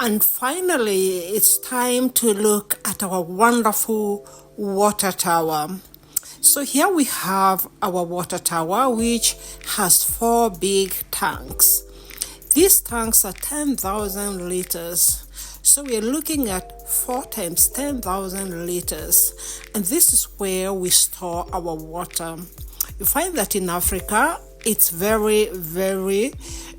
And finally, it's time to look at our wonderful water tower. So here we have our water tower, which has 4 big tanks. These tanks are 10,000 liters. So we are looking at 4 times 10,000 liters. And this is where we store our water. You find that in Africa, it's very, very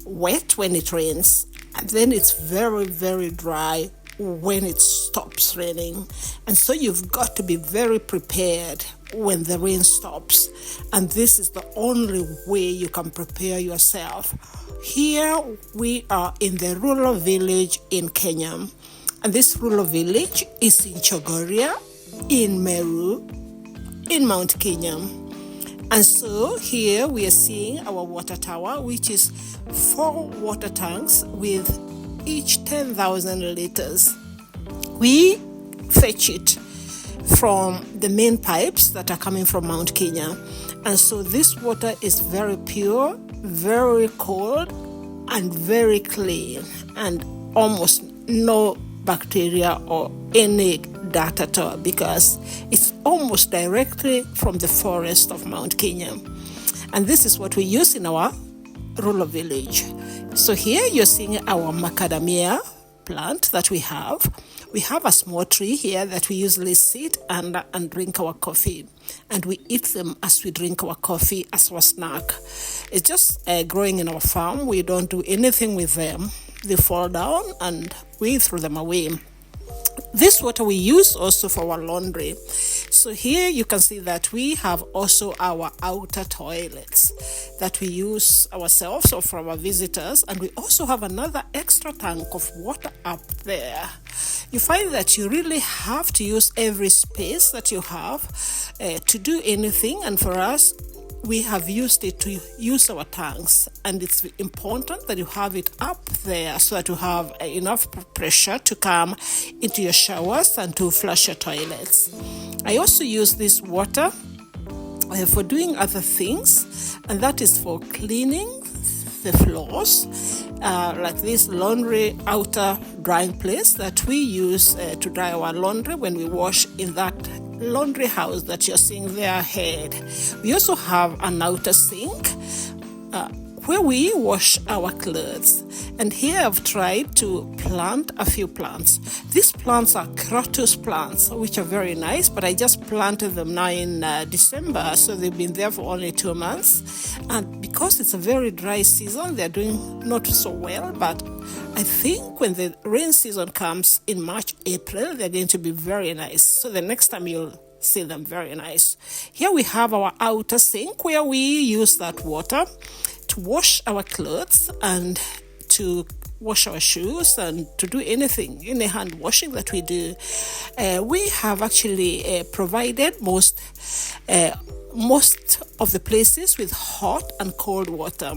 wet when it rains. And then it's very, very dry when it stops raining. And so you've got to be very prepared when the rain stops. And this is the only way you can prepare yourself. Here we are in the rural village in Kenya. And this rural village is in Chogoria, in Meru, in Mount Kenya. And so here we are seeing our water tower, which is 4 water tanks with each 10,000 liters. We fetch it from the main pipes that are coming from Mount Kenya. And so this water is very pure, very cold, and very clean, and almost no bacteria or any dirt at all, because it's almost directly from the forest of Mount Kenya. And this is what we use in our rural village. So here you're seeing our macadamia plant that we have. We have a small tree here that we usually sit under and drink our coffee. And we eat them as we drink our coffee as our snack. It's just growing in our farm. We don't do anything with them. They fall down and we throw them away. This water we use also for our laundry. So here you can see that we have also our outer toilets that we use ourselves or for our visitors. And we also have another extra tank of water up there. You find that you really have to use every space that you have to do anything. And for us, we have used it to use our tanks, and it's important that you have it up there so that you have enough pressure to come into your showers and to flush your toilets. I also use this water for doing other things, and that is for cleaning the floors, like this laundry outer drying place that we use to dry our laundry when we wash in that laundry house that you're seeing there ahead. We also have an outer sink where we wash our clothes. And here I've tried to plant a few plants. These plants are crocus plants, which are very nice, but I just planted them now in December, so they've been there for only 2 months. And because it's a very dry season, they're doing not so well, but I think when the rain season comes in March, April, they're going to be very nice. So the next time you'll see them very nice. Here we have our outer sink where we use that water to wash our clothes and to wash our shoes and to do anything, any hand washing that we do. We have actually provided most of the places with hot and cold water.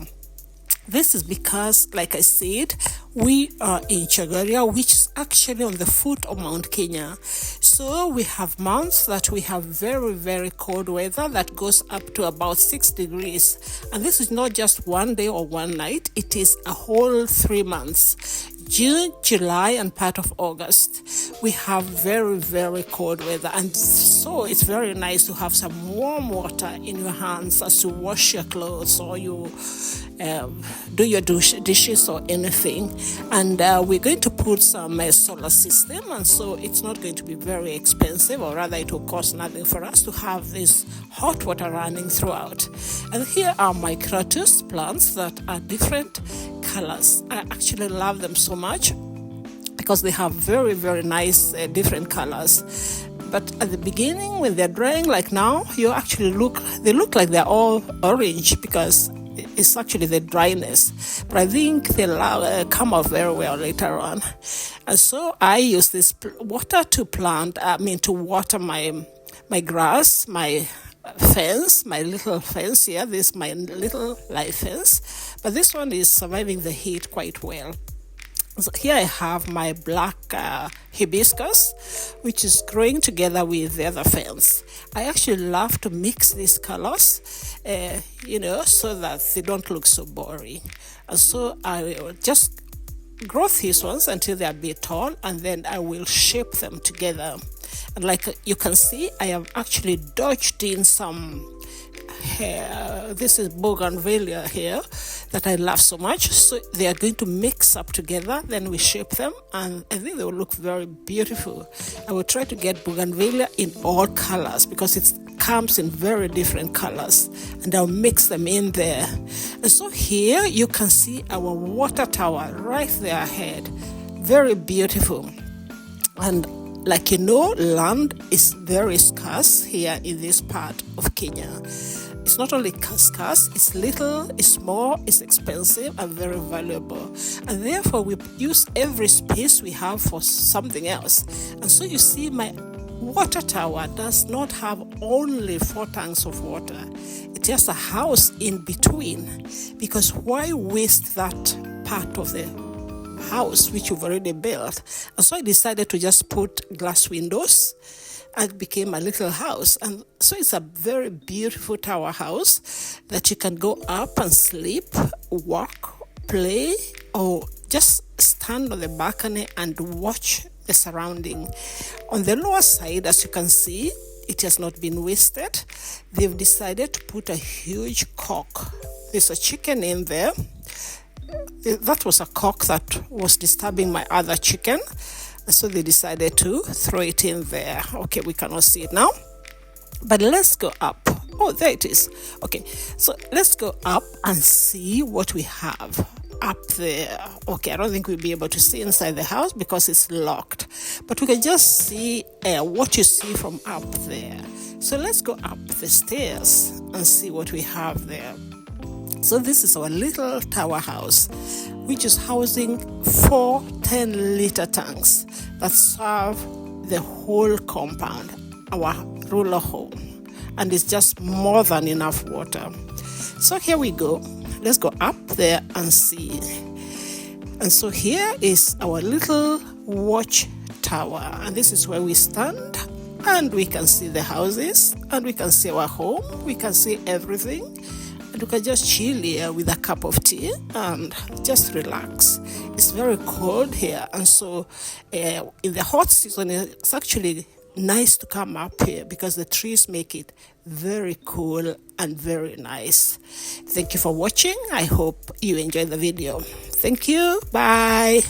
This is because, like I said, we are in Chogoria, which is actually on the foot of Mount Kenya. So we have months that we have very, very cold weather that goes up to about 6 degrees. And this is not just one day or one night. It is a whole 3 months. June, July, and part of August, we have very, very cold weather. And so it's very nice to have some warm water in your hands as you wash your clothes or you do your dishes or anything. And we're going to put some solar system, and so it's not going to be very expensive, or rather it will cost nothing for us to have this hot water running throughout. And here are my crocus plants that are different colors. I actually love them so much because they have very, very nice different colors. But at the beginning, when they're drying, like now, they look like they're all orange because it's actually the dryness. But I think they'll come out very well later on. And so I use this water to water my grass, my fence, my little fence here. This is my little live fence. But this one is surviving the heat quite well. So here I have my black hibiscus, which is growing together with the other fence. I actually love to mix these colors, so that they don't look so boring. And so I will just grow these ones until they are a bit tall, and then I will shape them together. And like you can see, I have actually dodged in some hair. This is bougainvillea here that I love so much. So they are going to mix up together, then we shape them, and I think they will look very beautiful. I will try to get bougainvillea in all colors because it comes in very different colors, and I'll mix them in there. And so here you can see our water tower right there ahead. Very beautiful. And like you know, land is very scarce here in this part of Kenya. It's not only scarce, it's little, it's small, it's expensive, and very valuable. And therefore, we use every space we have for something else. And so you see, my water tower does not have only 4 tanks of water. It's just a house in between. Because why waste that part of the house which you've already built? And so I decided to just put glass windows, and it became a little house. And so it's a very beautiful tower house that you can go up and sleep, walk, play, or just stand on the balcony and watch the surrounding. On the lower side, as you can see, it has not been wasted. They've decided to put a huge cock. There's a chicken in there. That was a cock that was disturbing my other chicken. So they decided to throw it in there. Okay, we cannot see it now. But let's go up. Oh, there it is. Okay, so let's go up and see what we have up there. Okay, I don't think we'll be able to see inside the house because it's locked. But we can just see what you see from up there. So let's go up the stairs and see what we have there. So this is our little tower house, which is housing 4 10-liter tanks that serve the whole compound, our rural home. And it's just more than enough water. So here we go. Let's go up there and see. And so here is our little watch tower. And this is where we stand. And we can see the houses. And we can see our home. We can see everything. And you can just chill here with a cup of tea and just relax. It's very cold here, and so in the hot season, it's actually nice to come up here because the trees make it very cool and very nice. Thank you for watching. I hope you enjoyed the video. Thank you. Bye.